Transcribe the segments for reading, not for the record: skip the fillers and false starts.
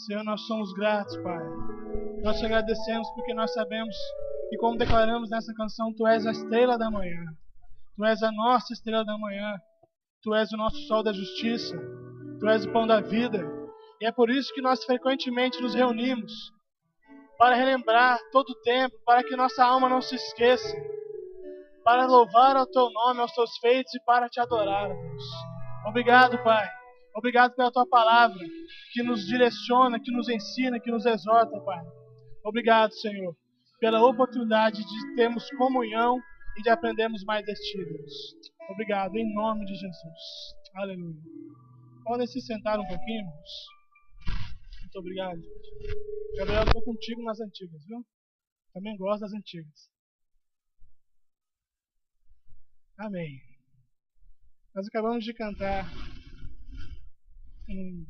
Senhor, nós somos gratos, Pai. Nós te agradecemos porque nós sabemos que, como declaramos nessa canção, Tu és a estrela da manhã. Tu és a nossa estrela da manhã. Tu és o nosso sol da justiça. Tu és o pão da vida. E é por isso que nós frequentemente nos reunimos para relembrar todo o tempo, para que nossa alma não se esqueça, para louvar ao Teu nome, aos Teus feitos e para Te adorar, Deus. Obrigado, Pai. Obrigado pela Tua palavra, que nos direciona, que nos ensina, que nos exorta, Pai. Obrigado, Senhor, pela oportunidade de termos comunhão e de aprendermos mais de Ti, Deus. Obrigado, em nome de Jesus. Aleluia. Podem se sentar um pouquinho, irmãos. Muito obrigado, gente. Gabriel, estou contigo nas antigas, viu? Também gosto das antigas. Amém. Nós acabamos de cantar um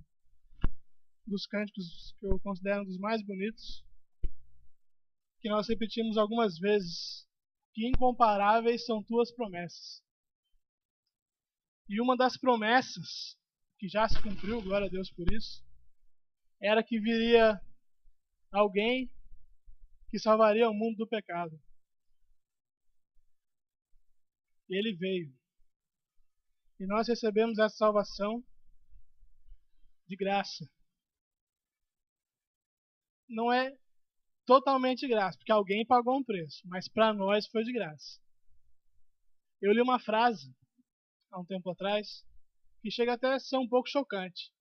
dos cânticos que eu considero um dos mais bonitos, que nós repetimos algumas vezes, que incomparáveis são Tuas promessas. E uma das promessas, que já se cumpriu, glória a Deus por isso, era que viria alguém que salvaria o mundo do pecado. E Ele veio. E nós recebemos essa salvação de graça. Não é totalmente de graça, porque alguém pagou um preço, mas para nós foi de graça. Eu li uma frase há um tempo atrás que chega até a ser um pouco chocante,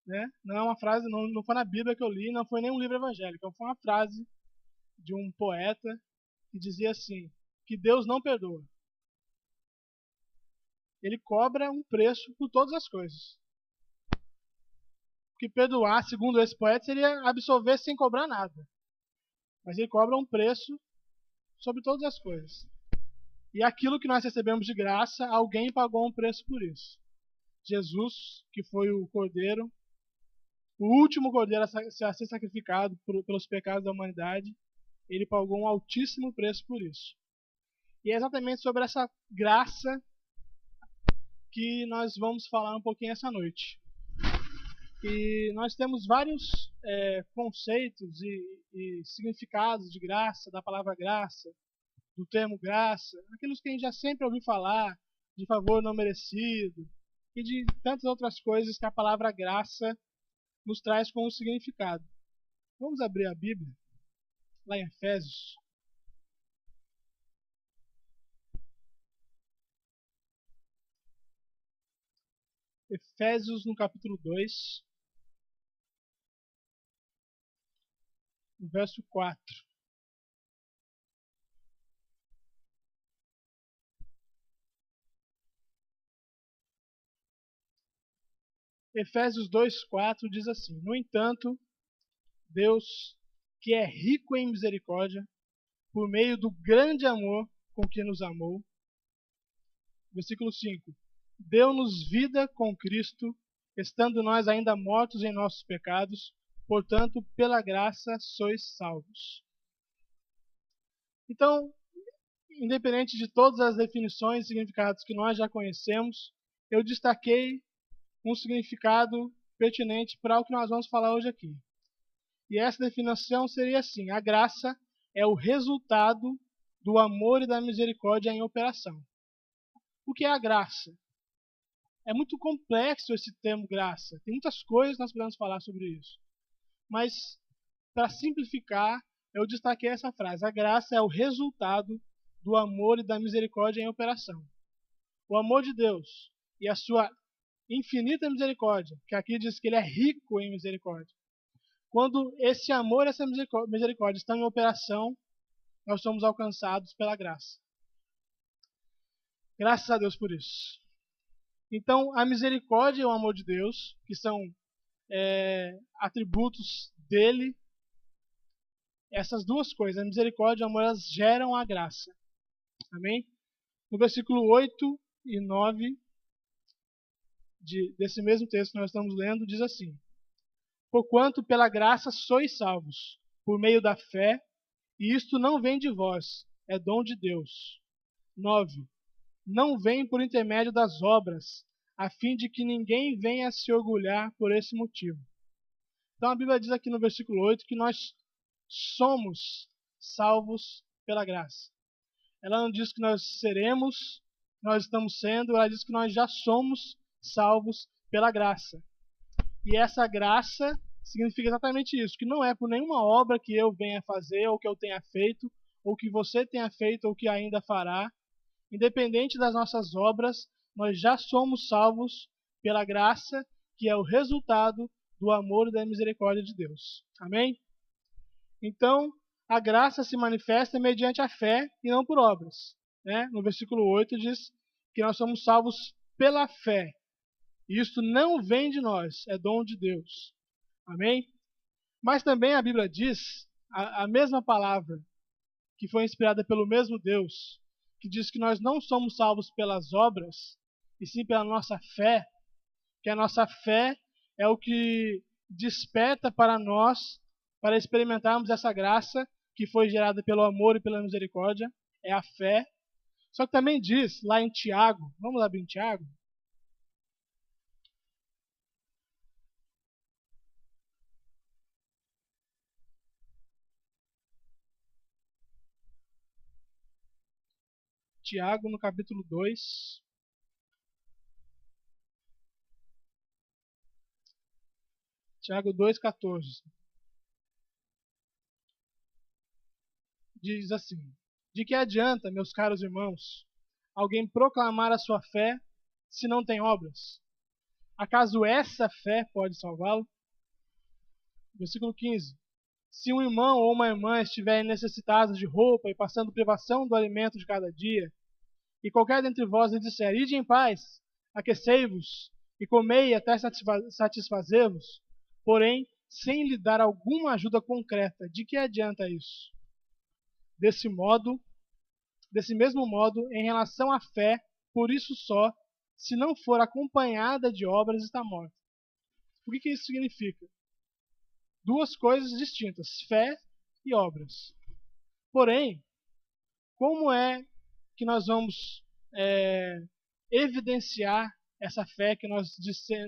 né? Não é uma frase, não foi na Bíblia que eu li, não foi nem um livro evangélico, foi uma frase de um poeta que dizia assim, que Deus não perdoa. Ele cobra um preço por todas as coisas. Porque perdoar, segundo esse poeta, seria absolver sem cobrar nada. Mas ele cobra um preço sobre todas as coisas. E aquilo que nós recebemos de graça, alguém pagou um preço por isso. Jesus, que foi o cordeiro, o último cordeiro a ser sacrificado pelos pecados da humanidade, ele pagou um altíssimo preço por isso. E é exatamente sobre essa graça que nós vamos falar um pouquinho essa noite. E nós temos vários conceitos e significados de graça, da palavra graça, do termo graça, aqueles que a gente já sempre ouviu falar, de favor não merecido, e de tantas outras coisas que a palavra graça nos traz como significado. Vamos abrir a Bíblia, lá em Efésios. Efésios no capítulo 2, no verso 4. Efésios 2:4 diz assim: No entanto, Deus, que é rico em misericórdia, por meio do grande amor com que nos amou. Versículo 5. Deu-nos vida com Cristo, estando nós ainda mortos em nossos pecados, portanto, pela graça sois salvos. Então, independente de todas as definições e significados que nós já conhecemos, eu destaquei um significado pertinente para o que nós vamos falar hoje aqui. E essa definição seria assim: a graça é o resultado do amor e da misericórdia em operação. O que é a graça? É muito complexo esse termo graça. Tem muitas coisas que nós podemos falar sobre isso. Mas, para simplificar, eu destaquei essa frase: a graça é o resultado do amor e da misericórdia em operação. O amor de Deus e a sua infinita misericórdia, que aqui diz que Ele é rico em misericórdia. Quando esse amor e essa misericórdia estão em operação, nós somos alcançados pela graça. Graças a Deus por isso. Então, a misericórdia e o amor de Deus, que são atributos dele, essas duas coisas, a misericórdia e o amor, elas geram a graça. Amém? No versículo 8 e 9 desse mesmo texto que nós estamos lendo, diz assim: Porquanto pela graça sois salvos, por meio da fé, e isto não vem de vós, é dom de Deus. 9. Não vem por intermédio das obras, a fim de que ninguém venha a se orgulhar por esse motivo. Então a Bíblia diz aqui no versículo 8 que nós somos salvos pela graça. Ela não diz que nós seremos, nós estamos sendo, ela diz que nós já somos salvos pela graça. E essa graça significa exatamente isso, que não é por nenhuma obra que eu venha fazer, ou que eu tenha feito, ou que você tenha feito, ou que ainda fará. Independente das nossas obras, nós já somos salvos pela graça, que é o resultado do amor e da misericórdia de Deus. Amém? Então, a graça se manifesta mediante a fé e não por obras. Né? No versículo 8 diz que nós somos salvos pela fé. E isto não vem de nós, é dom de Deus. Amém? Mas também a Bíblia diz, a mesma palavra, que foi inspirada pelo mesmo Deus, que diz que nós não somos salvos pelas obras, e sim pela nossa fé, que a nossa fé é o que desperta para nós, para experimentarmos essa graça que foi gerada pelo amor e pela misericórdia, é a fé. Só que também diz, lá em Tiago, vamos abrir em Tiago? Tiago, no capítulo 2. Tiago 2,14. Diz assim: de que adianta, meus caros irmãos, alguém proclamar a sua fé se não tem obras? Acaso essa fé pode salvá-lo? Versículo 15. Se um irmão ou uma irmã estiverem necessitados de roupa e passando privação do alimento de cada dia, e qualquer dentre vós lhe disser, ide em paz, aquecei-vos, e comei até satisfazer-vos, porém, sem lhe dar alguma ajuda concreta, de que adianta isso? Desse mesmo modo, em relação à fé, por isso só, se não for acompanhada de obras, está morta. O que isso significa? Duas coisas distintas, fé e obras. Porém, como é que nós vamos evidenciar essa fé que nós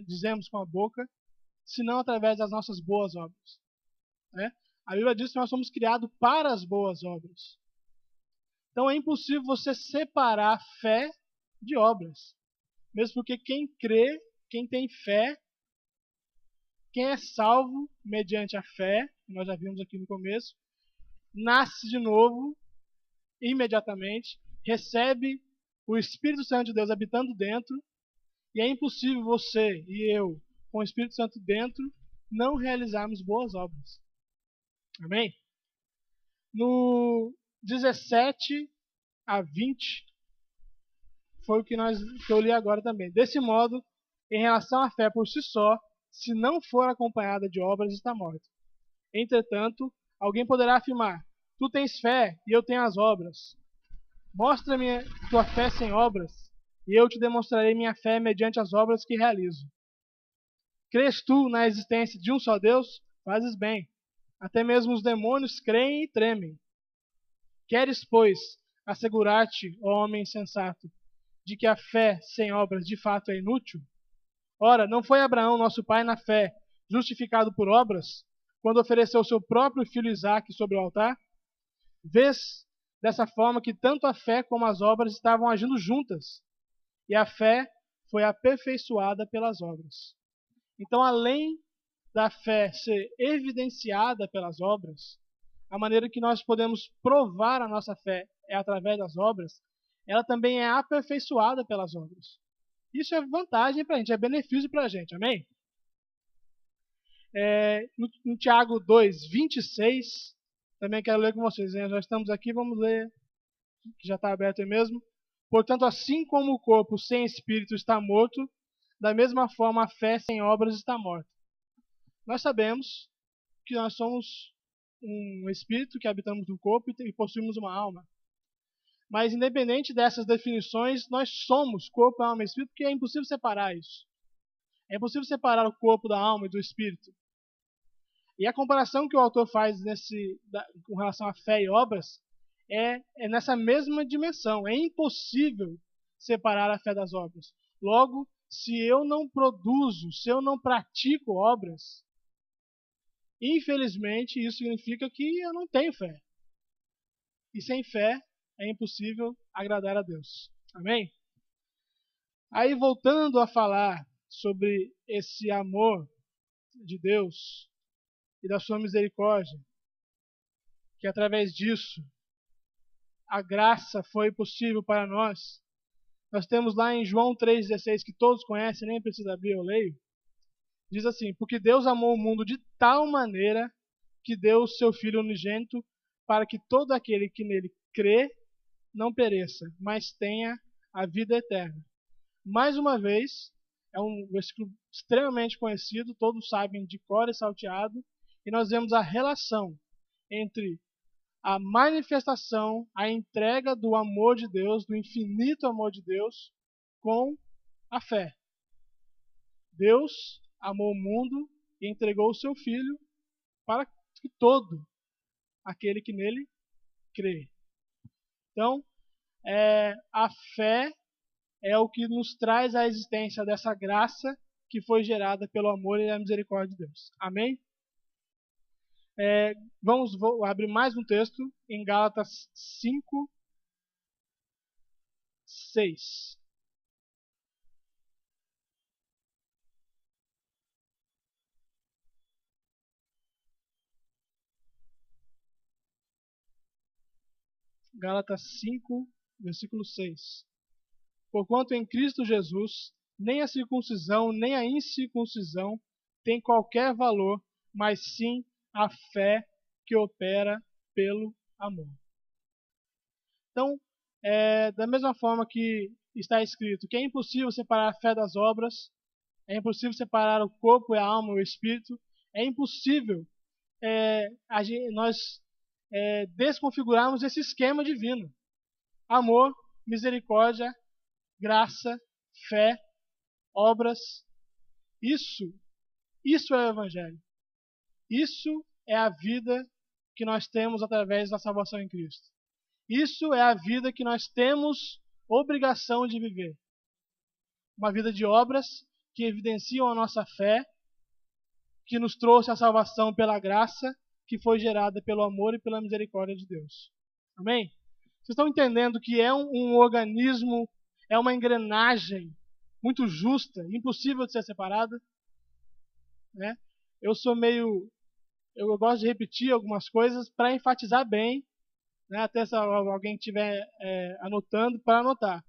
dizemos com a boca, se não através das nossas boas obras? Né? A Bíblia diz que nós somos criados para as boas obras. Então é impossível você separar fé de obras. Mesmo porque quem crê, quem tem fé, quem é salvo mediante a fé, que nós já vimos aqui no começo, nasce de novo, imediatamente, recebe o Espírito Santo de Deus habitando dentro, e é impossível você e eu, com o Espírito Santo dentro, não realizarmos boas obras. Amém? No 17 a 20, foi o que eu li agora também. Desse modo, em relação à fé por si só, se não for acompanhada de obras, está morta. Entretanto, alguém poderá afirmar, tu tens fé e eu tenho as obras. Mostra-me tua fé sem obras, e eu te demonstrarei minha fé mediante as obras que realizo. Crês tu na existência de um só Deus? Fazes bem. Até mesmo os demônios creem e tremem. Queres, pois, assegurar-te, ó homem insensato, de que a fé sem obras de fato é inútil? Ora, não foi Abraão, nosso pai na fé, justificado por obras, quando ofereceu seu próprio filho Isaque sobre o altar? Vês dessa forma que tanto a fé como as obras estavam agindo juntas, e a fé foi aperfeiçoada pelas obras. Então, além da fé ser evidenciada pelas obras, a maneira que nós podemos provar a nossa fé é através das obras, ela também é aperfeiçoada pelas obras. Isso é vantagem para a gente, é benefício para a gente, amém? No Tiago 2, 26, também quero ler com vocês, hein? Já estamos aqui, vamos ler, que já está aberto aí mesmo. Portanto, assim como o corpo sem espírito está morto, da mesma forma a fé sem obras está morta. Nós sabemos que nós somos um espírito que habitamos no corpo e possuímos uma alma. Mas independente dessas definições, nós somos corpo, alma e espírito, porque é impossível separar isso. É impossível separar o corpo da alma e do espírito. E a comparação que o autor faz com relação à fé e obras é nessa mesma dimensão. É impossível separar a fé das obras. Logo, se eu não produzo, se eu não pratico obras, Infelizmente, isso significa que eu não tenho fé. E sem fé é impossível agradar a Deus. Amém? Aí, voltando a falar sobre esse amor de Deus e da sua misericórdia, que através disso a graça foi possível para nós. Nós temos lá em João 3,16, que todos conhecem, nem precisa abrir, eu leio. Diz assim: porque Deus amou o mundo de tal maneira que deu o seu Filho unigênito, para que todo aquele que nele crê não pereça, mas tenha a vida eterna. Mais uma vez, é um versículo extremamente conhecido, todos sabem de cor e salteado, e nós vemos a relação entre a manifestação, a entrega do amor de Deus, do infinito amor de Deus, com a fé. Deus amou o mundo e entregou o seu Filho para que todo aquele que nele crê. Então, a fé é o que nos traz a existência dessa graça que foi gerada pelo amor e a misericórdia de Deus. Amém? Vou abrir mais um texto em Gálatas 5, 6. Gálatas 5, versículo 6. Porquanto em Cristo Jesus, nem a circuncisão, nem a incircuncisão tem qualquer valor, mas sim a fé que opera pelo amor. Então, da mesma forma que está escrito que é impossível separar a fé das obras, é impossível separar o corpo, a alma e o espírito, é impossível nós desconfigurarmos esse esquema divino. Amor, misericórdia, graça, fé, obras. Isso é o Evangelho. Isso é a vida que nós temos através da salvação em Cristo. Isso é a vida que nós temos obrigação de viver. Uma vida de obras que evidenciam a nossa fé, que nos trouxe a salvação pela graça, que foi gerada pelo amor e pela misericórdia de Deus. Amém? Vocês estão entendendo que é um organismo, é uma engrenagem muito justa, impossível de ser separada? Né? Eu gosto de repetir algumas coisas para enfatizar bem, né? Até se alguém estiver anotando, para anotar.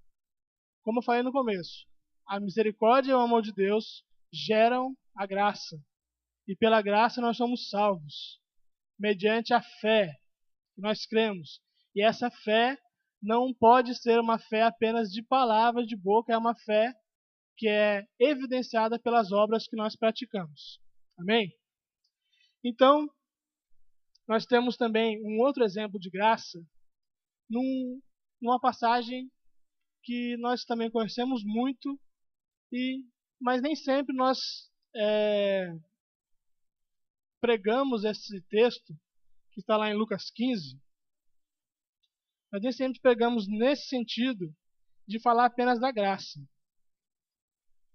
Como eu falei no começo, a misericórdia e o amor de Deus geram a graça. E pela graça nós somos salvos, mediante a fé que nós cremos. E essa fé não pode ser uma fé apenas de palavras de boca, é uma fé que é evidenciada pelas obras que nós praticamos. Amém? Então, nós temos também um outro exemplo de graça numa passagem que nós também conhecemos muito, mas nem sempre nós pregamos esse texto, que está lá em Lucas 15, nós nem sempre pregamos nesse sentido de falar apenas da graça.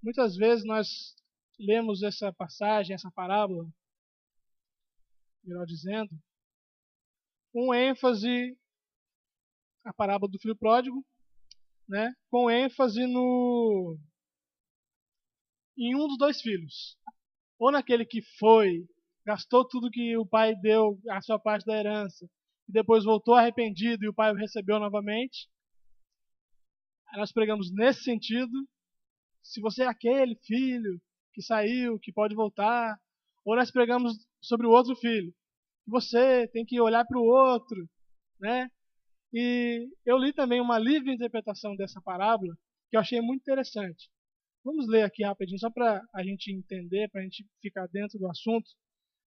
Muitas vezes nós lemos essa passagem, essa parábola, melhor dizendo, com ênfase, a parábola do filho pródigo, né, com ênfase em um dos dois filhos. Ou naquele que gastou tudo que o pai deu, a sua parte da herança, e depois voltou arrependido e o pai o recebeu novamente. Aí nós pregamos nesse sentido. Se você é aquele filho que saiu, que pode voltar. Ou nós pregamos sobre o outro filho. Você tem que olhar para o outro, né? E eu li também uma livre interpretação dessa parábola que eu achei muito interessante. Vamos ler aqui rapidinho, só para a gente entender, para a gente ficar dentro do assunto,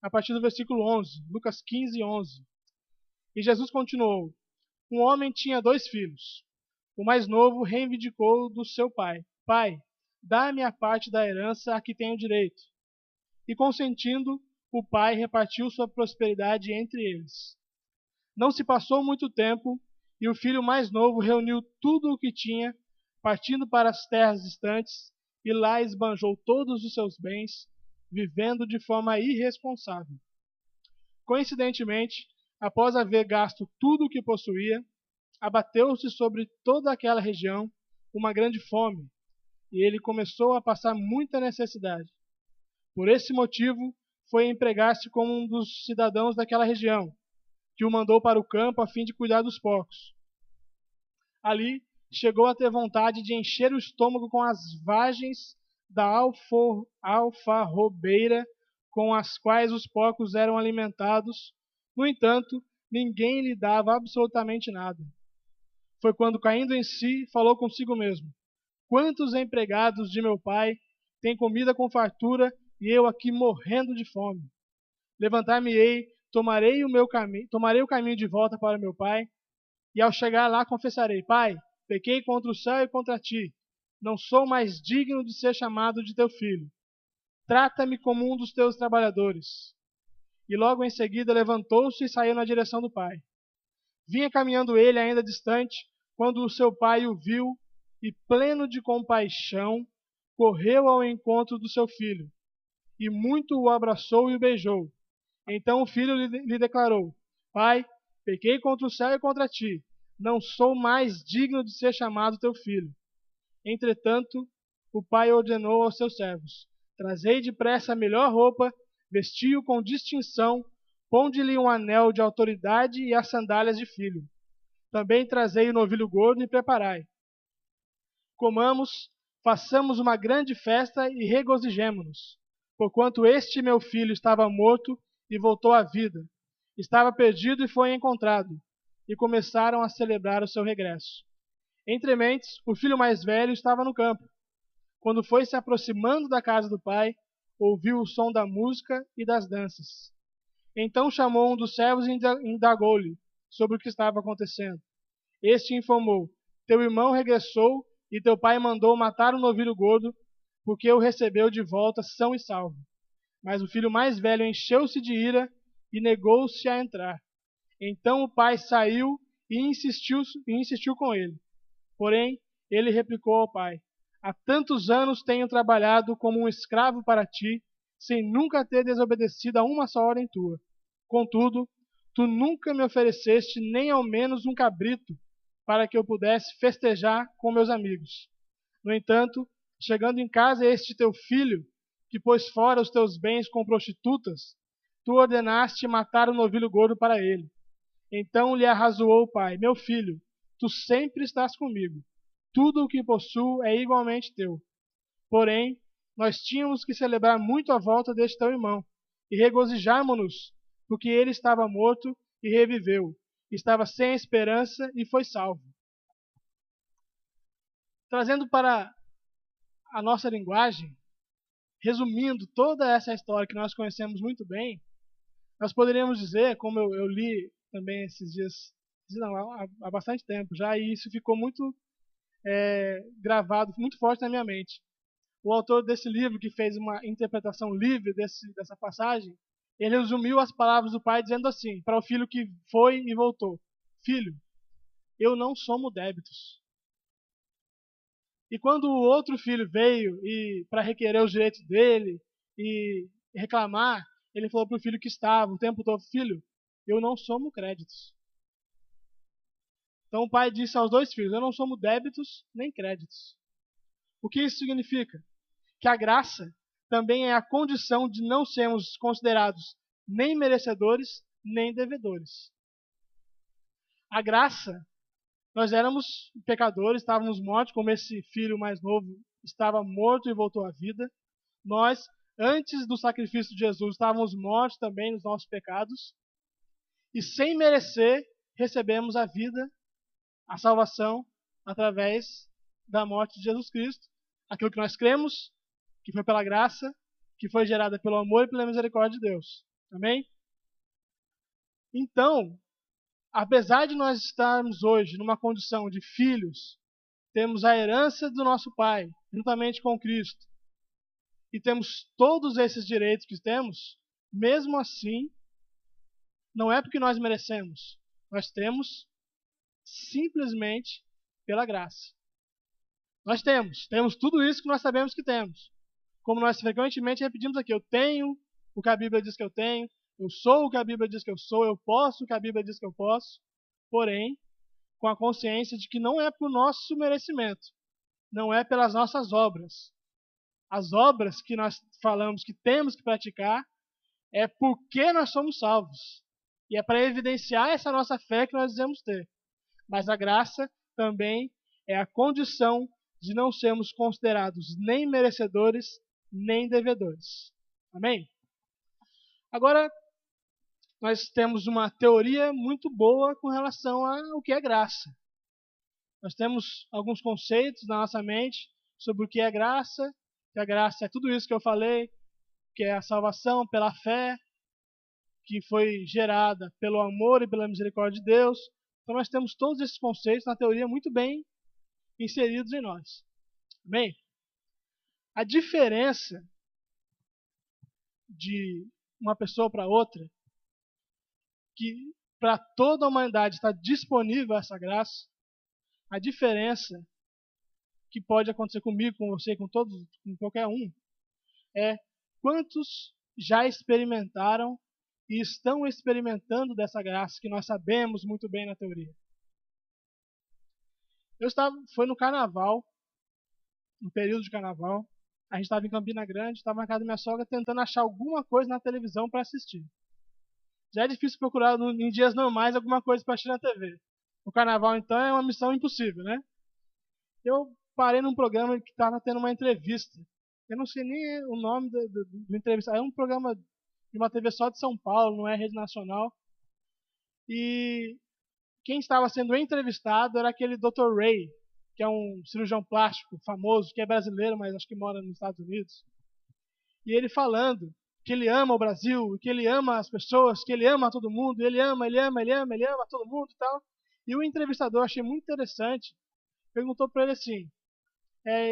a partir do versículo 11, Lucas 15, 11. E Jesus continuou: um homem tinha 2 filhos. O mais novo reivindicou do seu pai: Pai, dá-me a parte da herança a que tenho direito. E consentindo, o pai repartiu sua prosperidade entre eles. Não se passou muito tempo, e o filho mais novo reuniu tudo o que tinha, partindo para as terras distantes, e lá esbanjou todos os seus bens, vivendo de forma irresponsável. Coincidentemente, após haver gasto tudo o que possuía, abateu-se sobre toda aquela região uma grande fome, e ele começou a passar muita necessidade. Por esse motivo, foi empregar-se como um dos cidadãos daquela região, que o mandou para o campo a fim de cuidar dos porcos. Ali, chegou a ter vontade de encher o estômago com as vagens da alfarrobeira com as quais os porcos eram alimentados. No entanto, ninguém lhe dava absolutamente nada. Foi quando, caindo em si, falou consigo mesmo: quantos empregados de meu pai têm comida com fartura e eu aqui morrendo de fome? Levantar-me-ei, tomarei o caminho de volta para meu pai, e ao chegar lá confessarei: Pai, pequei contra o céu e contra ti. Não sou mais digno de ser chamado de teu filho. Trata-me como um dos teus trabalhadores. E logo em seguida levantou-se e saiu na direção do pai. Vinha caminhando ele ainda distante, quando o seu pai o viu e, pleno de compaixão, correu ao encontro do seu filho, e muito o abraçou e o beijou. Então o filho lhe declarou: Pai, pequei contra o céu e contra ti. Não sou mais digno de ser chamado teu filho. Entretanto, o pai ordenou aos seus servos: Trazei depressa a melhor roupa, vesti-o com distinção, ponde-lhe um anel de autoridade e as sandálias de filho. Também trazei o novilho gordo e preparai. Comamos, façamos uma grande festa e regozijemo-nos, porquanto este meu filho estava morto e voltou à vida, estava perdido e foi encontrado, e começaram a celebrar o seu regresso. Entre mentes, o filho mais velho estava no campo. Quando foi se aproximando da casa do pai, ouviu o som da música e das danças. Então chamou um dos servos e indagou-lhe sobre o que estava acontecendo. Este informou: Teu irmão regressou e teu pai mandou matar o novilho gordo, porque o recebeu de volta são e salvo. Mas o filho mais velho encheu-se de ira e negou-se a entrar. Então o pai saiu e insistiu com ele. Porém, ele replicou ao pai: Há tantos anos tenho trabalhado como um escravo para ti, sem nunca ter desobedecido a uma só ordem tua. Contudo, tu nunca me ofereceste nem ao menos um cabrito, para que eu pudesse festejar com meus amigos. No entanto, chegando em casa este teu filho, que pôs fora os teus bens com prostitutas, tu ordenaste matar o novilho gordo para ele. Então lhe arrazoou o pai: Meu filho, tu sempre estás comigo. Tudo o que possuo é igualmente teu. Porém, nós tínhamos que celebrar muito a volta deste teu irmão, e regozijarmos-nos, porque ele estava morto e reviveu, estava sem esperança e foi salvo. Trazendo para a nossa linguagem, resumindo toda essa história que nós conhecemos muito bem, nós poderíamos dizer, como eu li também esses dias, não, há bastante tempo já, e isso ficou muito gravado, muito forte na minha mente. O autor desse livro, que fez uma interpretação livre dessa passagem, ele resumiu as palavras do pai dizendo assim, para o filho que foi e voltou: Filho, eu não somo débitos. E quando o outro filho veio para requerer os direitos dele e reclamar, ele falou para o filho que estava o tempo todo: Filho, eu não somo créditos. Então o pai disse aos dois filhos: Eu não somo débitos nem créditos. O que isso significa? Que a graça também é a condição de não sermos considerados nem merecedores, nem devedores. A graça, nós éramos pecadores, estávamos mortos, como esse filho mais novo estava morto e voltou à vida. Nós, antes do sacrifício de Jesus, estávamos mortos também nos nossos pecados. E sem merecer, recebemos a vida, a salvação, através da morte de Jesus Cristo. Aquilo que nós cremos, que foi pela graça, que foi gerada pelo amor e pela misericórdia de Deus. Amém? Então, apesar de nós estarmos hoje numa condição de filhos, temos a herança do nosso Pai, juntamente com Cristo, e temos todos esses direitos que temos, mesmo assim, não é porque nós merecemos, nós temos simplesmente pela graça. Nós temos tudo isso que nós sabemos que temos. Como nós frequentemente repetimos aqui: eu tenho o que a Bíblia diz que eu tenho Eu sou o que a Bíblia diz que eu sou, eu posso o que a Bíblia diz que eu posso, porém, com a consciência de que não é por nosso merecimento, não é pelas nossas obras. As obras que nós falamos que temos que praticar é porque nós somos salvos. E é para evidenciar essa nossa fé que nós dizemos ter. Mas a graça também é a condição de não sermos considerados nem merecedores, nem devedores. Amém? Agora, nós temos uma teoria muito boa com relação ao que é graça. Nós temos alguns conceitos na nossa mente sobre o que é graça, que a graça é tudo isso que eu falei, que é a salvação pela fé, que foi gerada pelo amor e pela misericórdia de Deus. Então nós temos todos esses conceitos na teoria muito bem inseridos em nós. Amém? A diferença de uma pessoa para outra, que para toda a humanidade está disponível essa graça, a diferença que pode acontecer comigo, com você, com todos, com qualquer um, é quantos já experimentaram e estão experimentando dessa graça que nós sabemos muito bem na teoria. Foi no carnaval, no período de carnaval, a gente estava em Campina Grande, estava na casa da minha sogra tentando achar alguma coisa na televisão para assistir. Já é difícil procurar em dias normais alguma coisa para assistir na TV. O carnaval, então, é uma missão impossível, né? Eu parei num programa que estava tendo uma entrevista. Eu não sei nem o nome do entrevistado. É um programa de uma TV só de São Paulo, não é rede nacional. E quem estava sendo entrevistado era aquele Dr. Ray, que é um cirurgião plástico famoso, que é brasileiro, mas acho que mora nos Estados Unidos. E ele falando que ele ama o Brasil, que ele ama as pessoas, que ele ama todo mundo, ele ama todo mundo e tal. E o entrevistador, achei muito interessante, perguntou para ele assim,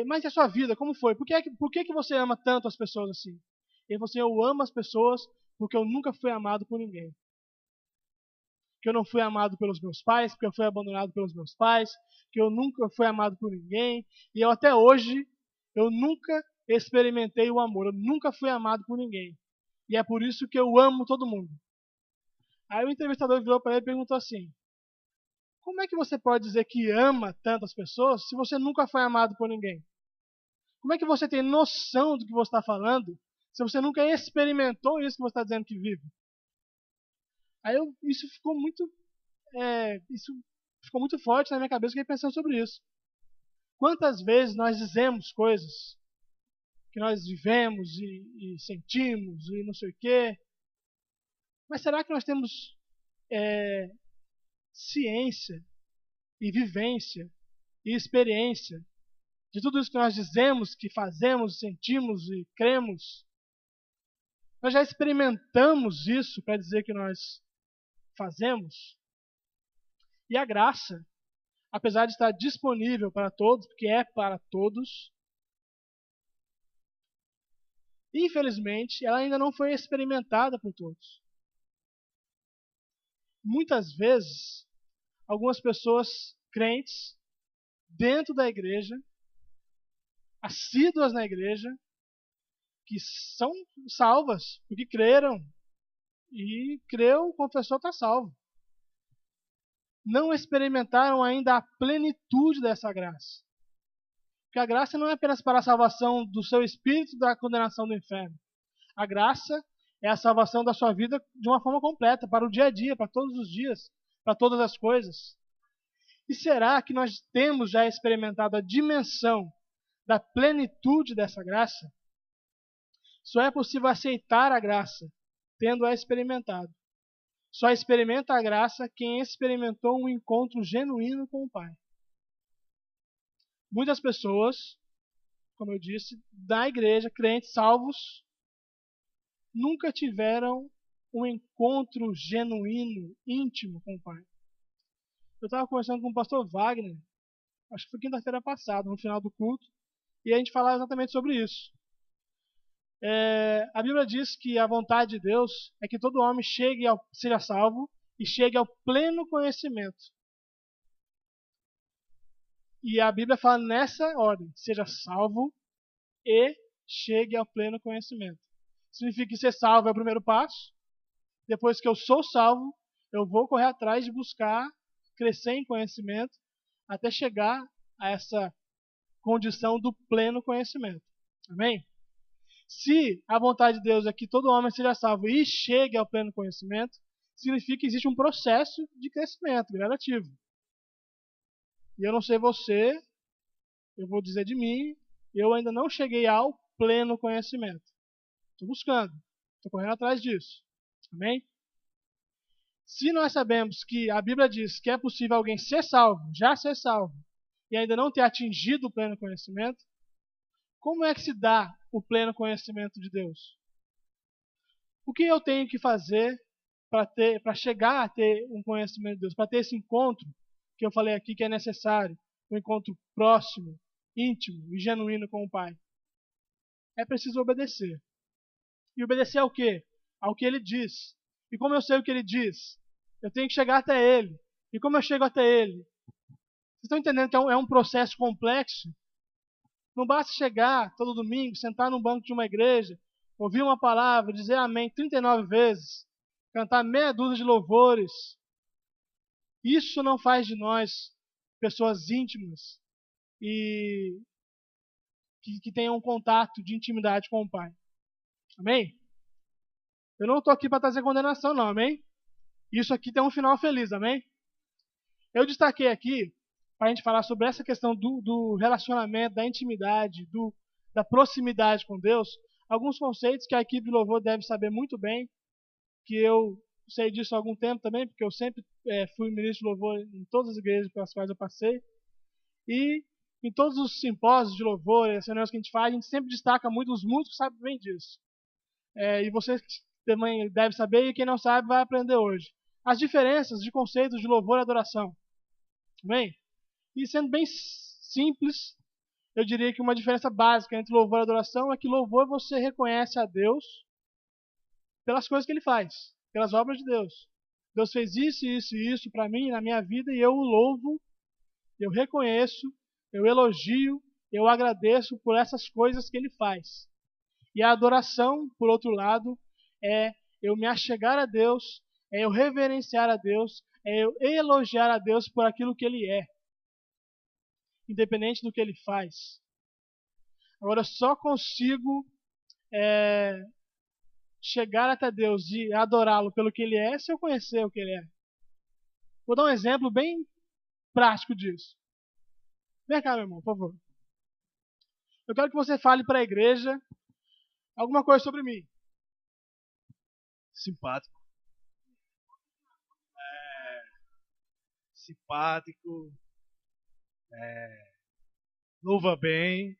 mas e a sua vida, como foi? Por que você ama tanto as pessoas assim? Ele falou assim, eu amo as pessoas porque eu nunca fui amado por ninguém. Que eu não fui amado pelos meus pais, porque eu fui abandonado pelos meus pais, que eu nunca fui amado por ninguém, e eu até hoje, eu nunca experimentei o amor, eu nunca fui amado por ninguém. E é por isso que eu amo todo mundo. Aí o entrevistador virou para ele e perguntou assim, como é que você pode dizer que ama tantas pessoas se você nunca foi amado por ninguém? Como é que você tem noção do que você está falando se você nunca experimentou isso que você está dizendo que vive? Aí isso ficou muito forte na minha cabeça, eu fiquei pensando sobre isso. Quantas vezes nós dizemos coisas que nós vivemos e sentimos e não sei o quê, mas será que nós temos ciência e vivência e experiência de tudo isso que nós dizemos, que fazemos, sentimos e cremos? Nós já experimentamos isso para dizer que nós fazemos? E a graça, apesar de estar disponível para todos, porque é para todos, infelizmente, ela ainda não foi experimentada por todos. Muitas vezes, algumas pessoas crentes, dentro da igreja, assíduas na igreja, que são salvas, porque creram, e creu, confessou, está salvo. Não experimentaram ainda a plenitude dessa graça. Porque a graça não é apenas para a salvação do seu espírito da condenação do inferno. A graça é a salvação da sua vida de uma forma completa, para o dia a dia, para todos os dias, para todas as coisas. E será que nós temos já experimentado a dimensão da plenitude dessa graça? Só é possível aceitar a graça tendo-a experimentado. Só experimenta a graça quem experimentou um encontro genuíno com o Pai. Muitas pessoas, como eu disse, da igreja, crentes, salvos, nunca tiveram um encontro genuíno, íntimo com o Pai. Eu estava conversando com o pastor Wagner, acho que foi quinta-feira passada, no final do culto, e a gente falava exatamente sobre isso. A Bíblia diz que a vontade de Deus é que todo homem seja salvo e chegue ao pleno conhecimento. E a Bíblia fala nessa ordem, seja salvo e chegue ao pleno conhecimento. Significa que ser salvo é o primeiro passo, depois que eu sou salvo, eu vou correr atrás de buscar crescer em conhecimento até chegar a essa condição do pleno conhecimento. Amém? Se a vontade de Deus é que todo homem seja salvo e chegue ao pleno conhecimento, significa que existe um processo de crescimento gradativo. E eu não sei você, eu vou dizer de mim, eu ainda não cheguei ao pleno conhecimento. Estou buscando, estou correndo atrás disso. Amém? Se nós sabemos que a Bíblia diz que é possível alguém ser salvo, já ser salvo, e ainda não ter atingido o pleno conhecimento, como é que se dá o pleno conhecimento de Deus? O que eu tenho que fazer para chegar a ter um conhecimento de Deus, para ter esse encontro que eu falei aqui que é necessário, um encontro próximo, íntimo e genuíno com o Pai? É preciso obedecer. E obedecer ao quê? Ao que Ele diz. E como eu sei o que Ele diz? Eu tenho que chegar até Ele. E como eu chego até Ele? Vocês estão entendendo que é um processo complexo? Não basta chegar todo domingo, sentar no banco de uma igreja, ouvir uma palavra, dizer amém 39 vezes, cantar meia dúzia de louvores. Isso não faz de nós pessoas íntimas e que tenham um contato de intimidade com o Pai. Amém? Eu não estou aqui para trazer condenação, não, amém? Isso aqui tem um final feliz, amém? Eu destaquei aqui, para a gente falar sobre essa questão do relacionamento, da intimidade, da proximidade com Deus, alguns conceitos que a equipe de louvor deve saber muito bem, que eu sei disso há algum tempo também, porque eu sempre fui ministro de louvor em todas as igrejas pelas quais eu passei, e em todos os simpósios de louvor, as reuniões que a gente faz, a gente sempre destaca muito, os músicos sabem bem disso. E você também deve saber, e quem não sabe vai aprender hoje. As diferenças de conceitos de louvor e adoração. Amém? E sendo bem simples, eu diria que uma diferença básica entre louvor e adoração é que louvor você reconhece a Deus pelas coisas que Ele faz, pelas obras de Deus. Deus fez isso, isso e isso para mim, na minha vida, e eu o louvo, eu reconheço, eu elogio, eu agradeço por essas coisas que Ele faz. E a adoração, por outro lado, é eu me achegar a Deus, é eu reverenciar a Deus, é eu elogiar a Deus por aquilo que Ele é, independente do que Ele faz. Agora, eu só consigo chegar até Deus e adorá-lo pelo que Ele é se eu conhecer o que Ele é. Vou dar um exemplo bem prático disso. Vem cá, meu irmão, por favor. Eu quero que você fale para a igreja alguma coisa sobre mim. Simpático. Simpático. Louva bem.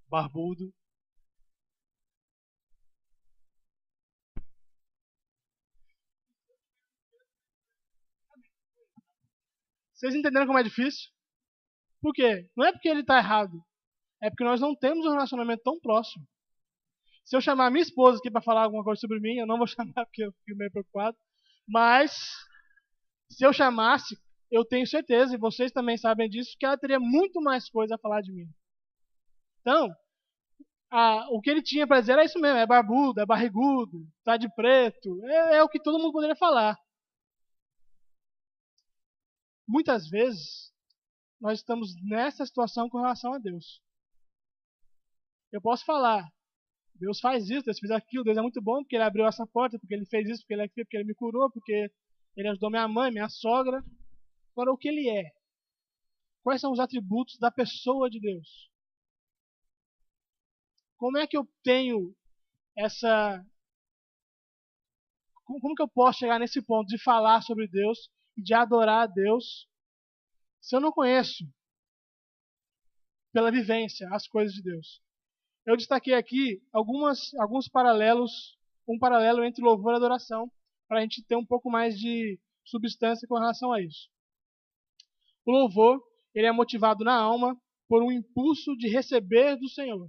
Barbudo. Vocês entenderam como é difícil? Por quê? Não é porque ele está errado. É porque nós não temos um relacionamento tão próximo. Se eu chamar minha esposa aqui para falar alguma coisa sobre mim, eu não vou chamar porque eu fico meio preocupado. Mas, se eu chamasse, eu tenho certeza, e vocês também sabem disso, que ela teria muito mais coisa a falar de mim. Então, o que ele tinha para dizer era isso mesmo, é barbudo, é barrigudo, tá de preto, é o que todo mundo poderia falar. Muitas vezes, nós estamos nessa situação com relação a Deus. Eu posso falar, Deus faz isso, Deus fez aquilo, Deus é muito bom porque Ele abriu essa porta, porque Ele fez isso, porque Ele me curou, porque Ele ajudou minha mãe, minha sogra. Agora, o que Ele é? Quais são os atributos da pessoa de Deus? Como é que eu tenho como que eu posso chegar nesse ponto de falar sobre Deus e de adorar a Deus se eu não conheço pela vivência as coisas de Deus? Eu destaquei aqui alguns paralelos, um paralelo entre louvor e adoração, para a gente ter um pouco mais de substância com relação a isso. O louvor, ele é motivado na alma por um impulso de receber do Senhor.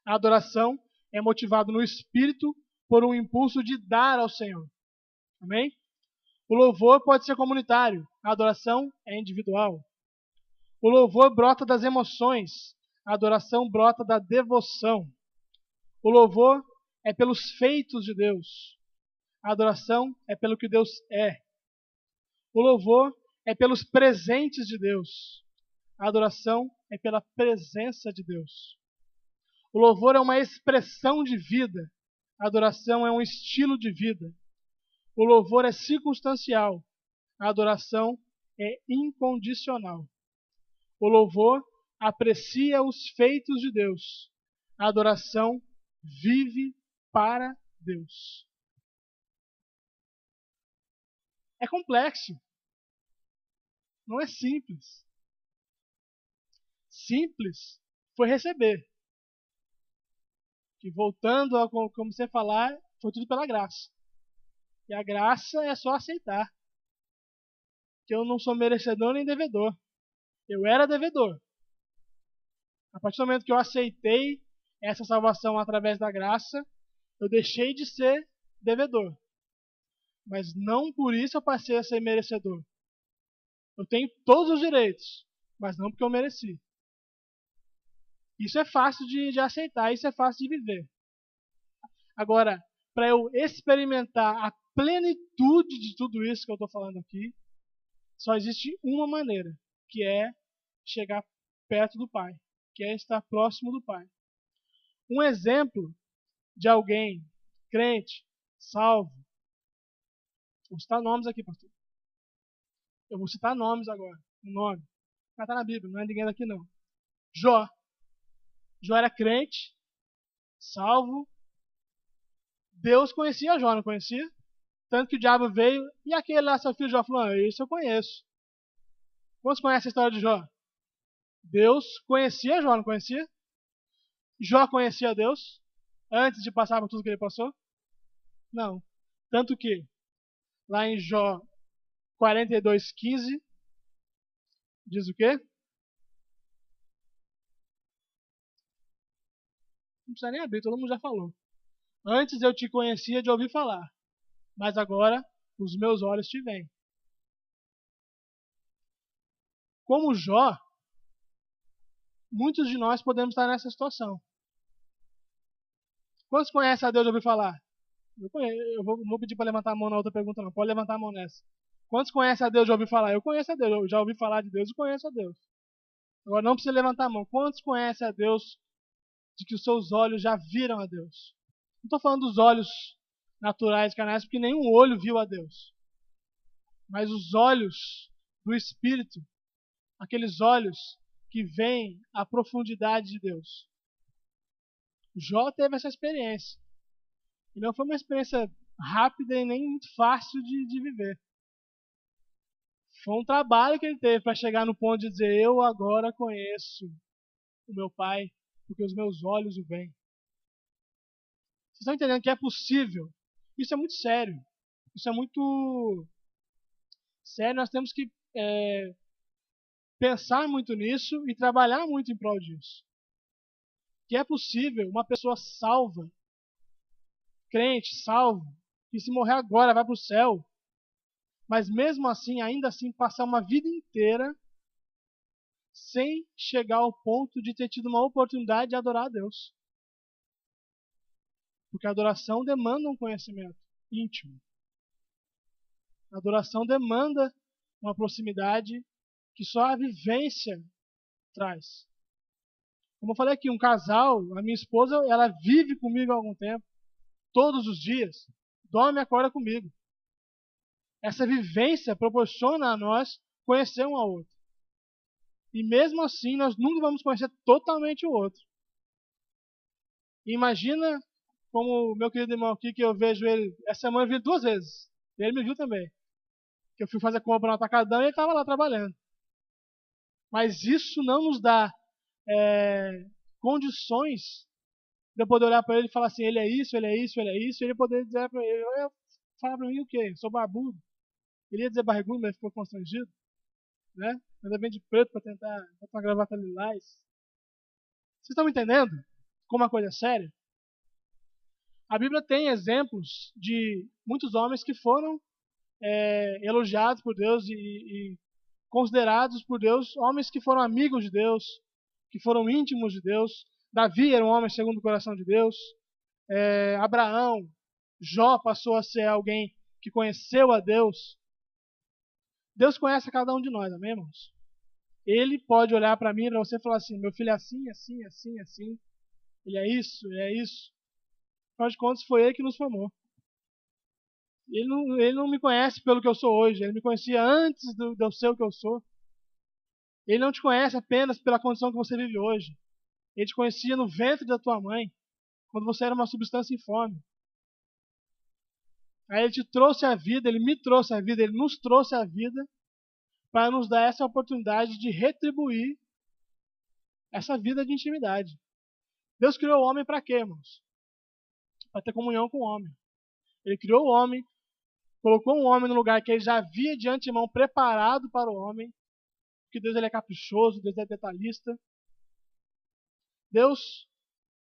A adoração é motivado no espírito por um impulso de dar ao Senhor. Amém? O louvor pode ser comunitário, a adoração é individual. O louvor brota das emoções, a adoração brota da devoção. O louvor é pelos feitos de Deus. A adoração é pelo que Deus é. O louvor é pelos presentes de Deus. A adoração é pela presença de Deus. O louvor é uma expressão de vida. A adoração é um estilo de vida. O louvor é circunstancial. A adoração é incondicional. O louvor aprecia os feitos de Deus. A adoração vive para Deus. É complexo. Não é simples. Simples foi receber. Que voltando a como você falar, foi tudo pela graça. E a graça é só aceitar. Que eu não sou merecedor nem devedor. Eu era devedor. A partir do momento que eu aceitei essa salvação através da graça, eu deixei de ser devedor. Mas não por isso eu passei a ser merecedor. Eu tenho todos os direitos, mas não porque eu mereci. Isso é fácil de aceitar, isso é fácil de viver. Agora, para eu experimentar a plenitude de tudo isso que eu estou falando aqui, só existe uma maneira, que é chegar perto do Pai, que é estar próximo do Pai. Um exemplo de alguém crente, salvo, vou citar nomes aqui, pastor. Eu vou citar nomes agora, um nome. Mas está na Bíblia, não é ninguém daqui não. Jó. Jó era crente, salvo. Deus conhecia Jó, não conhecia? Tanto que o diabo veio, e aquele lá, seu filho Jó, falou, isso eu conheço. Quantos conhecem a história de Jó? Deus conhecia Jó, não conhecia? Jó conhecia Deus antes de passar por tudo que ele passou? Não. Tanto que, lá em Jó 42:15, diz o quê? Não precisa nem abrir, todo mundo já falou. Antes eu te conhecia de ouvir falar, mas agora os meus olhos te veem. Como Jó, muitos de nós podemos estar nessa situação. Quantos conhecem a Deus de ouvir falar? Eu não vou pedir para levantar a mão na outra pergunta, não. Pode levantar a mão nessa. Quantos conhecem a Deus de ouvir falar? Eu conheço a Deus, eu já ouvi falar de Deus e conheço a Deus. Agora não precisa levantar a mão. Quantos conhecem a Deus de que os seus olhos já viram a Deus? Não estou falando dos olhos naturais, carnais, porque nenhum olho viu a Deus. Mas os olhos do Espírito, aqueles olhos que veem a profundidade de Deus. Jó teve essa experiência. E não foi uma experiência rápida e nem muito fácil de viver. Foi um trabalho que ele teve para chegar no ponto de dizer, eu agora conheço o meu Pai, porque os meus olhos o veem. Vocês estão entendendo que é possível? Isso é muito sério. Isso é muito sério. Nós temos que pensar muito nisso e trabalhar muito em prol disso. Que é possível uma pessoa salva, crente, salvo, que se morrer agora vai para o céu, mas mesmo assim, ainda assim, passar uma vida inteira sem chegar ao ponto de ter tido uma oportunidade de adorar a Deus. Porque a adoração demanda um conhecimento íntimo. A adoração demanda uma proximidade que só a vivência traz. Como eu falei aqui, um casal, a minha esposa, ela vive comigo há algum tempo, todos os dias, dorme e acorda comigo. Essa vivência proporciona a nós conhecer um ao outro. E mesmo assim, nós nunca vamos conhecer totalmente o outro. Imagina como o meu querido irmão aqui, que eu vejo ele, essa semana eu vi 2 vezes. E ele me viu também. Que eu fui fazer compra no atacadão e ele estava lá trabalhando. Mas isso não nos dá condições de eu poder olhar para ele e falar assim, ele é isso, ele é isso, ele é isso, e ele poder dizer para ele, eu falar para mim o quê? Eu sou barbudo. Ele ia dizer barrigudo, mas ficou constrangido. Né? Ainda bem de preto para tentar botar uma gravata lilás. Vocês estão me entendendo como a coisa é séria? A Bíblia tem exemplos de muitos homens que foram elogiados por Deus e considerados por Deus, homens que foram amigos de Deus, que foram íntimos de Deus. Davi era um homem segundo o coração de Deus. Abraão, Jó passou a ser alguém que conheceu a Deus. Deus conhece cada um de nós, amém, irmãos? Ele pode olhar para mim e para você e falar assim, meu filho é assim, assim, assim, assim. Ele é isso, ele é isso. Afinal de contas, foi ele que nos formou. Ele não me conhece pelo que eu sou hoje. Ele me conhecia antes de eu ser o que eu sou. Ele não te conhece apenas pela condição que você vive hoje. Ele te conhecia no ventre da tua mãe, quando você era uma substância informe. Aí ele te trouxe a vida, ele me trouxe a vida, ele nos trouxe a vida para nos dar essa oportunidade de retribuir essa vida de intimidade. Deus criou o homem para quê, irmãos? Para ter comunhão com o homem. Ele criou o homem, colocou um homem no lugar que ele já havia de antemão preparado para o homem, porque Deus ele é caprichoso, Deus é detalhista. Deus,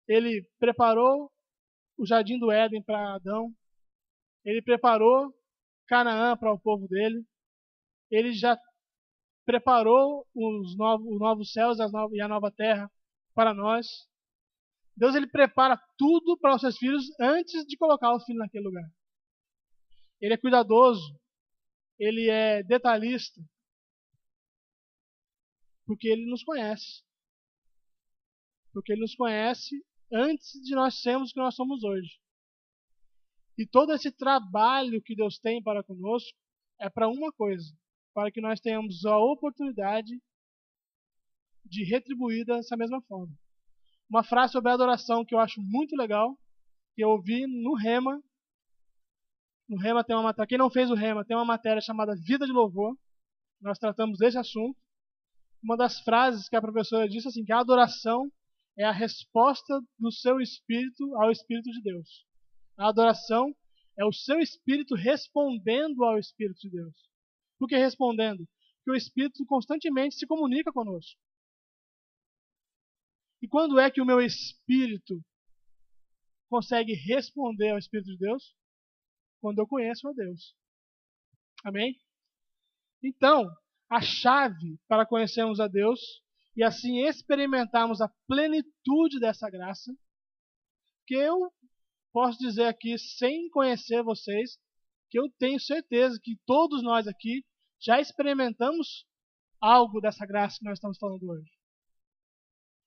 ele preparou o jardim do Éden para Adão, ele preparou Canaã para o povo dele, ele já preparou os novos céus e a nova terra para nós. Deus ele prepara tudo para os seus filhos antes de colocar o filho naquele lugar. Ele é cuidadoso, ele é detalhista, porque ele nos conhece. Porque ele nos conhece antes de nós sermos o que nós somos hoje. E todo esse trabalho que Deus tem para conosco é para uma coisa, para que nós tenhamos a oportunidade de retribuir dessa mesma forma. Uma frase sobre a adoração que eu acho muito legal, que eu ouvi no Rema. No Rema tem uma matéria, quem não fez o Rema, tem uma matéria chamada Vida de Louvor. Nós tratamos desse assunto. Uma das frases que a professora disse assim, que a adoração é a resposta do seu espírito ao Espírito de Deus. A adoração é o seu espírito respondendo ao Espírito de Deus. Por que respondendo? Porque o Espírito constantemente se comunica conosco. E quando é que o meu espírito consegue responder ao Espírito de Deus? Quando eu conheço a Deus. Amém? Então, a chave para conhecermos a Deus e assim experimentarmos a plenitude dessa graça, que eu posso dizer aqui, sem conhecer vocês, que eu tenho certeza que todos nós aqui já experimentamos algo dessa graça que nós estamos falando hoje.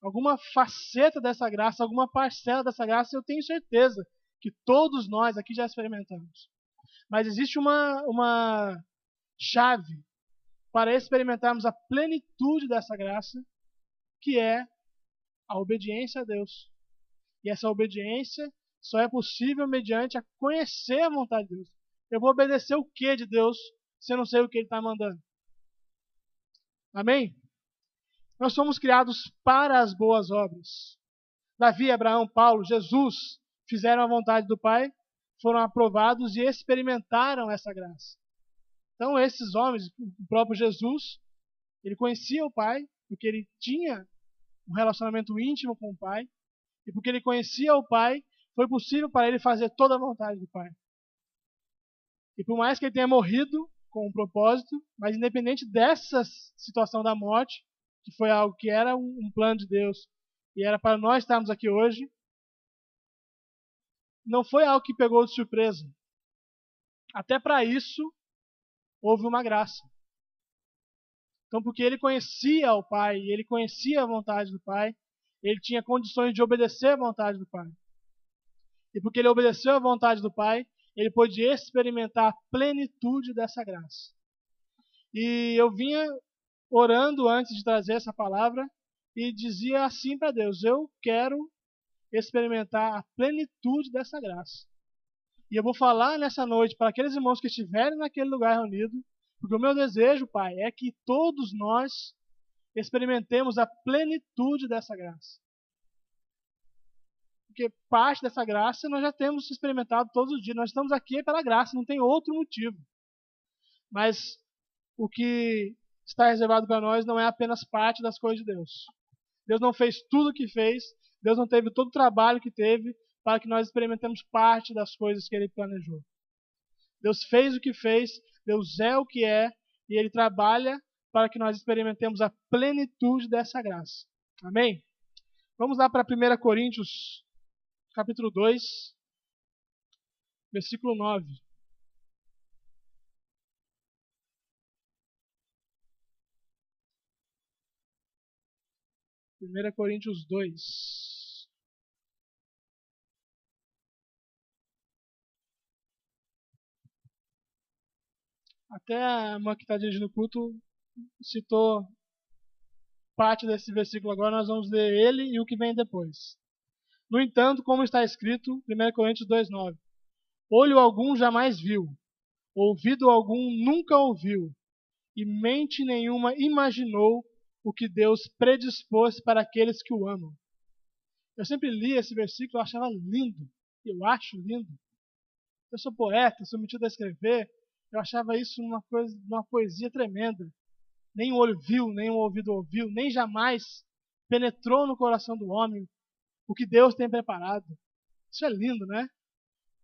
Alguma faceta dessa graça, alguma parcela dessa graça, eu tenho certeza que todos nós aqui já experimentamos. Mas existe uma chave para experimentarmos a plenitude dessa graça, que é a obediência a Deus. E essa obediência só é possível mediante a conhecer a vontade de Deus. Eu vou obedecer o que de Deus se eu não sei o que Ele está mandando? Amém? Nós somos criados para as boas obras. Davi, Abraão, Paulo, Jesus fizeram a vontade do Pai, foram aprovados e experimentaram essa graça. Então esses homens, o próprio Jesus, ele conhecia o Pai, porque ele tinha um relacionamento íntimo com o Pai, e porque ele conhecia o Pai, foi possível para ele fazer toda a vontade do Pai. E por mais que ele tenha morrido com um propósito, mas independente dessa situação da morte, que foi algo que era um plano de Deus, e era para nós estarmos aqui hoje, não foi algo que pegou de surpresa. Até para isso, houve uma graça. Então, porque ele conhecia o Pai, ele conhecia a vontade do Pai, ele tinha condições de obedecer à vontade do Pai. E porque ele obedeceu à vontade do Pai, ele pôde experimentar a plenitude dessa graça. E eu vinha orando antes de trazer essa palavra e dizia assim para Deus: eu quero experimentar a plenitude dessa graça. E eu vou falar nessa noite para aqueles irmãos que estiverem naquele lugar reunido, porque o meu desejo, Pai, é que todos nós experimentemos a plenitude dessa graça. Porque parte dessa graça nós já temos experimentado todos os dias. Nós estamos aqui pela graça, não tem outro motivo. Mas o que está reservado para nós não é apenas parte das coisas de Deus. Deus não fez tudo o que fez, Deus não teve todo o trabalho que teve para que nós experimentemos parte das coisas que Ele planejou. Deus fez o que fez, Deus é o que é, e Ele trabalha para que nós experimentemos a plenitude dessa graça. Amém? Vamos lá para 1 Coríntios capítulo 2, versículo 9. Primeira Coríntios 2. Até a irmã que está dirigindo o culto citou parte desse versículo agora, nós vamos ler ele e o que vem depois. No entanto, como está escrito, 1 Coríntios 2,9: olho algum jamais viu, ouvido algum nunca ouviu, e mente nenhuma imaginou o que Deus predispôs para aqueles que o amam. Eu sempre li esse versículo, eu achava lindo, eu acho lindo. Eu sou poeta, sou metido a escrever, eu achava isso uma poesia tremenda. Nem o olho viu, nem o ouvido ouviu, nem jamais penetrou no coração do homem o que Deus tem preparado. Isso é lindo, né?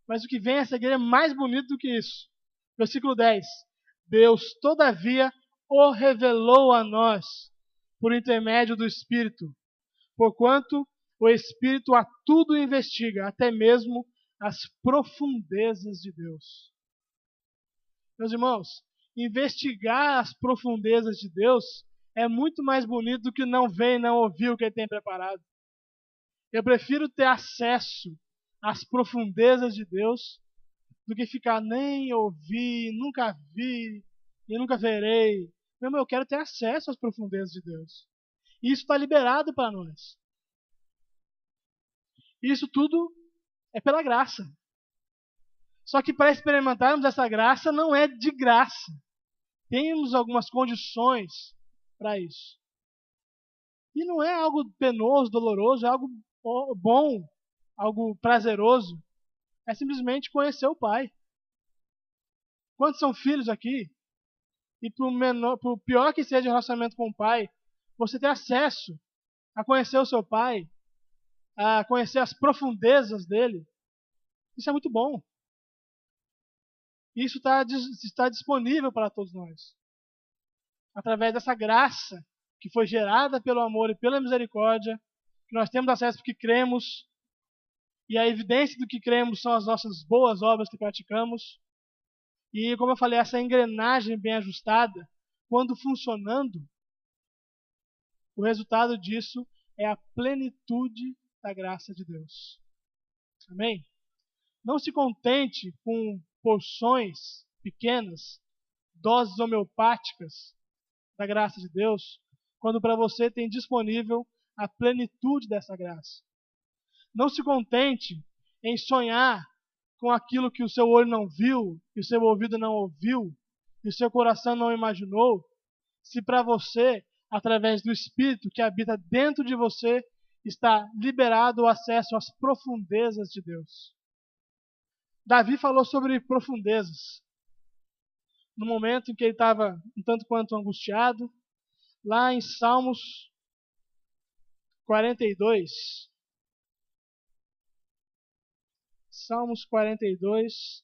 Mas o que vem a seguir é mais bonito do que isso. Versículo 10. Deus, todavia, o revelou a nós por intermédio do Espírito, porquanto o Espírito a tudo investiga, até mesmo as profundezas de Deus. Meus irmãos, investigar as profundezas de Deus é muito mais bonito do que não ver e não ouvir o que Ele tem preparado. Eu prefiro ter acesso às profundezas de Deus do que ficar nem ouvi, nunca vi e nunca verei. Meu irmão, eu quero ter acesso às profundezas de Deus. E isso está liberado para nós. Isso tudo é pela graça. Só que para experimentarmos essa graça não é de graça. Temos algumas condições para isso. E não é algo penoso, doloroso, é algo bom, algo prazeroso. É simplesmente conhecer o Pai. Quantos são filhos aqui? E por pior que seja o relacionamento com o Pai, você ter acesso a conhecer o seu Pai, a conhecer as profundezas dele, isso é muito bom. Isso está disponível para todos nós. Através dessa graça que foi gerada pelo amor e pela misericórdia, que nós temos acesso porque cremos, e a evidência do que cremos são as nossas boas obras que praticamos. E, como eu falei, essa engrenagem bem ajustada, quando funcionando, o resultado disso é a plenitude da graça de Deus. Amém? Não se contente com porções pequenas, doses homeopáticas da graça de Deus, quando para você tem disponível a plenitude dessa graça. Não se contente em sonhar com aquilo que o seu olho não viu, que o seu ouvido não ouviu, e o seu coração não imaginou, se para você, através do Espírito que habita dentro de você, está liberado o acesso às profundezas de Deus. Davi falou sobre profundezas. No momento em que ele estava um tanto quanto angustiado, lá em Salmos 42. Salmos 42,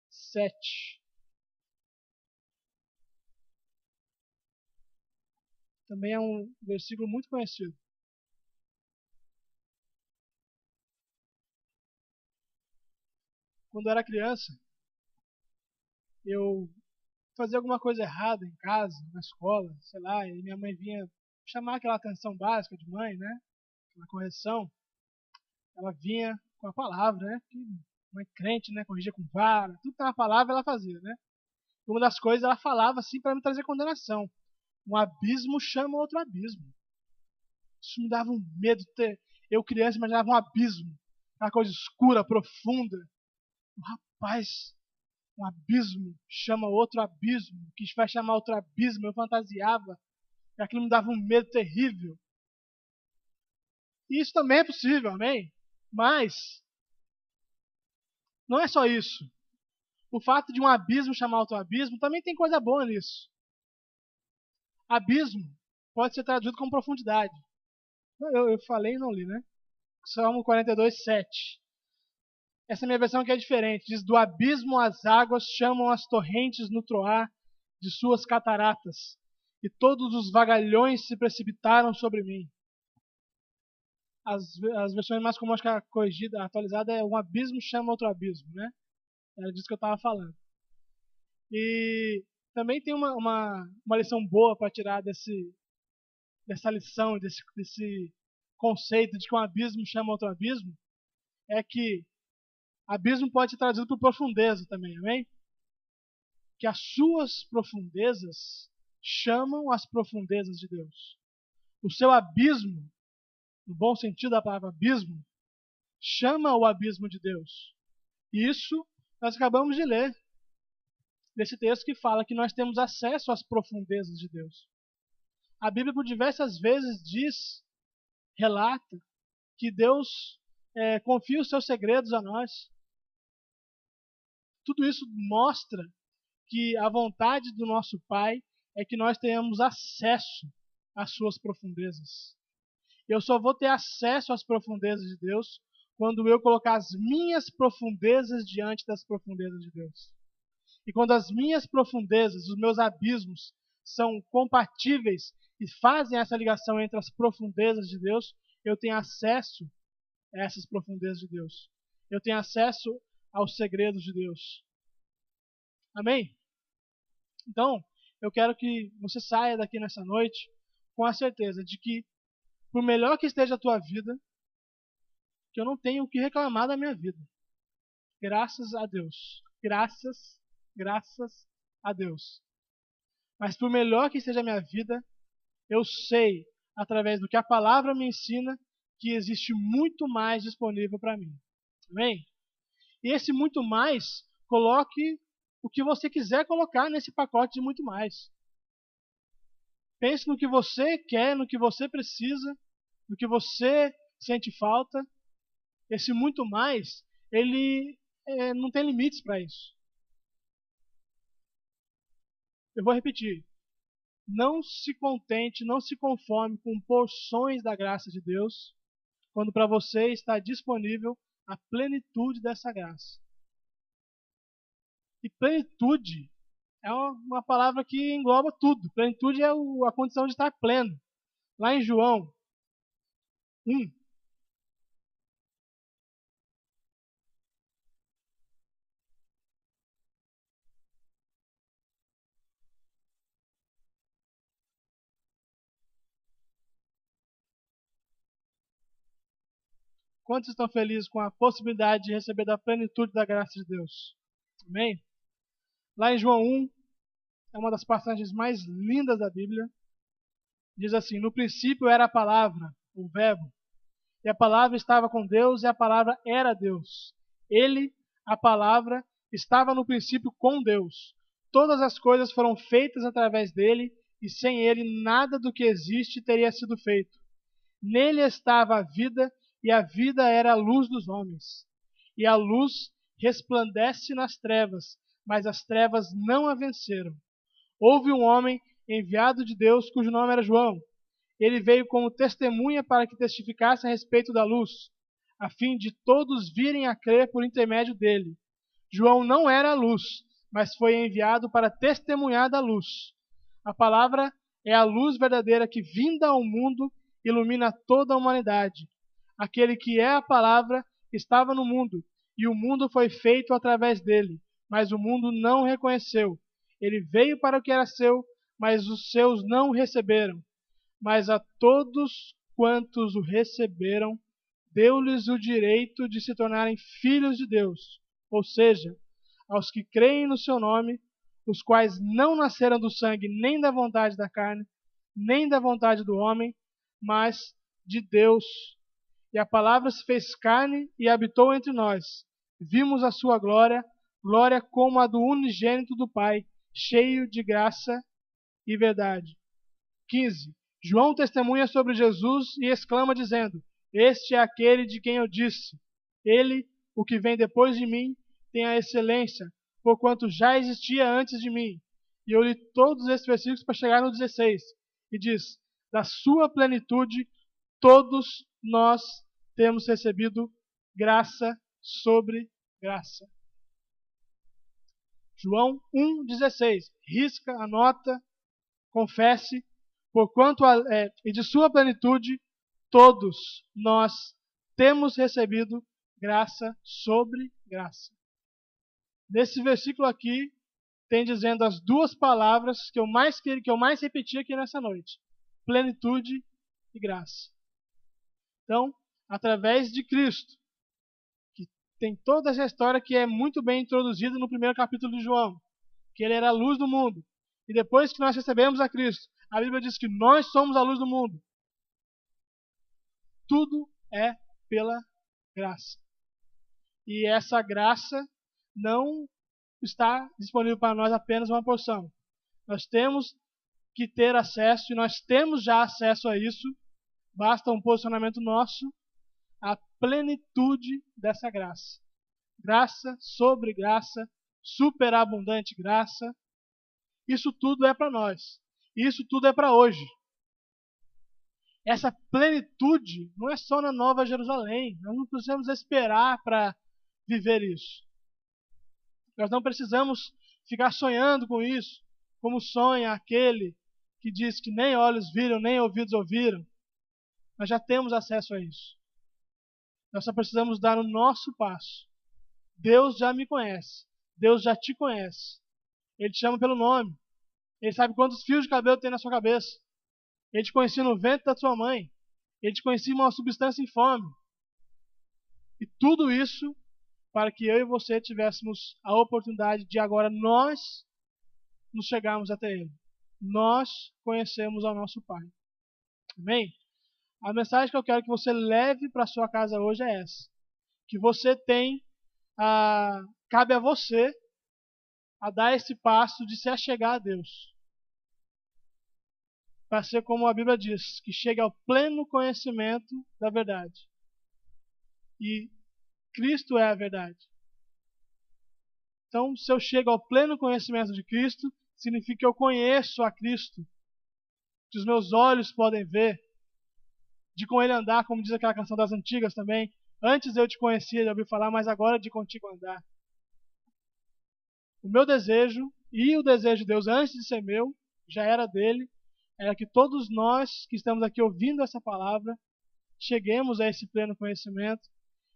7. Também é um versículo muito conhecido. Quando eu era criança, eu fazia alguma coisa errada em casa, na escola, sei lá, e minha mãe vinha chamar aquela atenção básica de mãe, né? Aquela correção. Ela vinha com a palavra, né? Que mãe crente, né? Corrigia com vara, tudo que era palavra ela fazia, né? Uma das coisas ela falava assim para me trazer condenação. Um abismo chama outro abismo. Isso me dava um medo. Eu, criança, imaginava um abismo. Uma coisa escura, profunda. Rapaz, um abismo chama outro abismo. Que vai chamar outro abismo. Eu fantasiava. E aquilo me dava um medo terrível. E isso também é possível, amém? Mas não é só isso. O fato de um abismo chamar outro abismo também tem coisa boa nisso. Abismo pode ser traduzido como profundidade. Eu falei e não li, né? Salmo 42, 7. Essa minha versão aqui é diferente. Diz: do abismo as águas chamam as torrentes no troar de suas cataratas, e todos os vagalhões se precipitaram sobre mim. as versões mais comuns que a corrigida, atualizada é um abismo chama outro abismo, né? Era disso que eu estava falando. E também tem uma lição boa para tirar dessa lição, desse conceito de que um abismo chama outro abismo, é que abismo pode ser traduzido por profundeza também, amém? Que as suas profundezas chamam as profundezas de Deus. O seu abismo, no bom sentido da palavra abismo, chama o abismo de Deus. E isso nós acabamos de ler nesse texto que fala que nós temos acesso às profundezas de Deus. A Bíblia por diversas vezes relata que Deus confia os seus segredos a nós. Tudo isso mostra que a vontade do nosso Pai é que nós tenhamos acesso às suas profundezas. Eu só vou ter acesso às profundezas de Deus quando eu colocar as minhas profundezas diante das profundezas de Deus. E quando as minhas profundezas, os meus abismos, são compatíveis e fazem essa ligação entre as profundezas de Deus, eu tenho acesso a essas profundezas de Deus. Eu tenho acesso aos segredos de Deus. Amém? Então, eu quero que você saia daqui nessa noite com a certeza de que, por melhor que esteja a tua vida, que eu não tenho o que reclamar da minha vida. Graças a Deus. Graças a Deus. Mas por melhor que esteja a minha vida, eu sei, através do que a palavra me ensina, que existe muito mais disponível para mim. Amém? E esse muito mais, coloque o que você quiser colocar nesse pacote de muito mais. Pense no que você quer, no que você precisa, no que você sente falta. Esse muito mais, ele não tem limites para isso. Eu vou repetir. Não se contente, não se conforme com porções da graça de Deus, quando para você está disponível a plenitude dessa graça. E plenitude é uma palavra que engloba tudo. Plenitude é a condição de estar pleno. Lá em João 1, quantos estão felizes com a possibilidade de receber da plenitude da graça de Deus? Amém? Lá em João 1, é uma das passagens mais lindas da Bíblia. Diz assim: no princípio era a palavra, o verbo, e a palavra estava com Deus e a palavra era Deus. Ele, a palavra, estava no princípio com Deus. Todas as coisas foram feitas através dele e sem ele nada do que existe teria sido feito. Nele estava a vida e a vida era a luz dos homens. E a luz resplandece nas trevas, mas as trevas não a venceram. Houve um homem enviado de Deus cujo nome era João. Ele veio como testemunha para que testificasse a respeito da luz, a fim de todos virem a crer por intermédio dele. João não era a luz, mas foi enviado para testemunhar da luz. A palavra é a luz verdadeira que, vinda ao mundo, ilumina toda a humanidade. Aquele que é a palavra estava no mundo, e o mundo foi feito através dele, mas o mundo não o reconheceu. Ele veio para o que era seu, mas os seus não o receberam. Mas a todos quantos o receberam, deu-lhes o direito de se tornarem filhos de Deus, ou seja, aos que creem no seu nome, os quais não nasceram do sangue, nem da vontade da carne, nem da vontade do homem, mas de Deus. E a palavra se fez carne e habitou entre nós. Vimos a sua glória, glória como a do unigênito do Pai, cheio de graça e verdade. 15. João testemunha sobre Jesus e exclama dizendo: este é aquele de quem eu disse: ele, o que vem depois de mim, tem a excelência, porquanto já existia antes de mim. E eu li todos esses versículos para chegar no 16. E diz: da sua plenitude todos nós temos recebido graça sobre graça. João 1,16. Risca, anota, confesse, porquanto e de sua plenitude todos nós temos recebido graça sobre graça. Nesse versículo aqui, tem dizendo as duas palavras que eu mais repeti aqui nessa noite: plenitude e graça. Então, através de Cristo, que tem toda essa história que é muito bem introduzida no primeiro capítulo de João, que ele era a luz do mundo. E depois que nós recebemos a Cristo, a Bíblia diz que nós somos a luz do mundo. Tudo é pela graça. E essa graça não está disponível para nós apenas uma porção. Nós temos que ter acesso, e nós temos já acesso a isso, basta um posicionamento nosso, a plenitude dessa graça. Graça sobre graça, superabundante graça. Isso tudo é para nós. Isso tudo é para hoje. Essa plenitude não é só na Nova Jerusalém. Nós não precisamos esperar para viver isso. Nós não precisamos ficar sonhando com isso, como sonha aquele que diz que nem olhos viram, nem ouvidos ouviram. Nós já temos acesso a isso. Nós só precisamos dar o nosso passo. Deus já me conhece. Deus já te conhece. Ele te chama pelo nome. Ele sabe quantos fios de cabelo tem na sua cabeça. Ele te conhecia no ventre da sua mãe. Ele te conhecia uma substância informe. E tudo isso para que eu e você tivéssemos a oportunidade de agora nós nos chegarmos até Ele. Nós conhecemos ao nosso Pai. Amém? A mensagem que eu quero que você leve para a sua casa hoje é essa. Que você cabe a você a dar esse passo de se achegar a Deus. Para ser como a Bíblia diz, que chegue ao pleno conhecimento da verdade. E Cristo é a verdade. Então, se eu chego ao pleno conhecimento de Cristo, significa que eu conheço a Cristo, que os meus olhos podem ver, de com Ele andar, como diz aquela canção das antigas também. Antes eu te conhecia, já ouvi falar, mas agora de contigo andar. O meu desejo, e o desejo de Deus antes de ser meu, já era dele, era que todos nós que estamos aqui ouvindo essa palavra, cheguemos a esse pleno conhecimento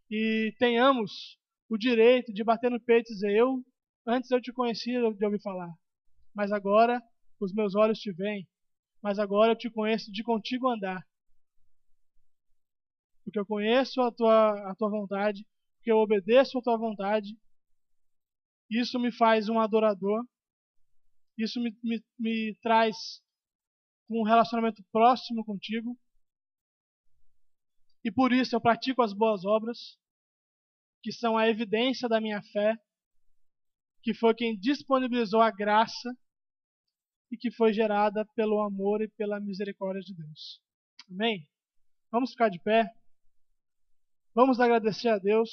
e tenhamos o direito de bater no peito e dizer: antes eu te conhecia de ouvir falar, mas agora os meus olhos te veem, mas agora eu te conheço de contigo andar. Porque eu conheço a tua vontade, porque eu obedeço a tua vontade. Isso me faz um adorador, isso me traz um relacionamento próximo contigo, e por isso eu pratico as boas obras, que são a evidência da minha fé, que foi quem disponibilizou a graça e que foi gerada pelo amor e pela misericórdia de Deus. Amém? Vamos ficar de pé. Vamos agradecer a Deus.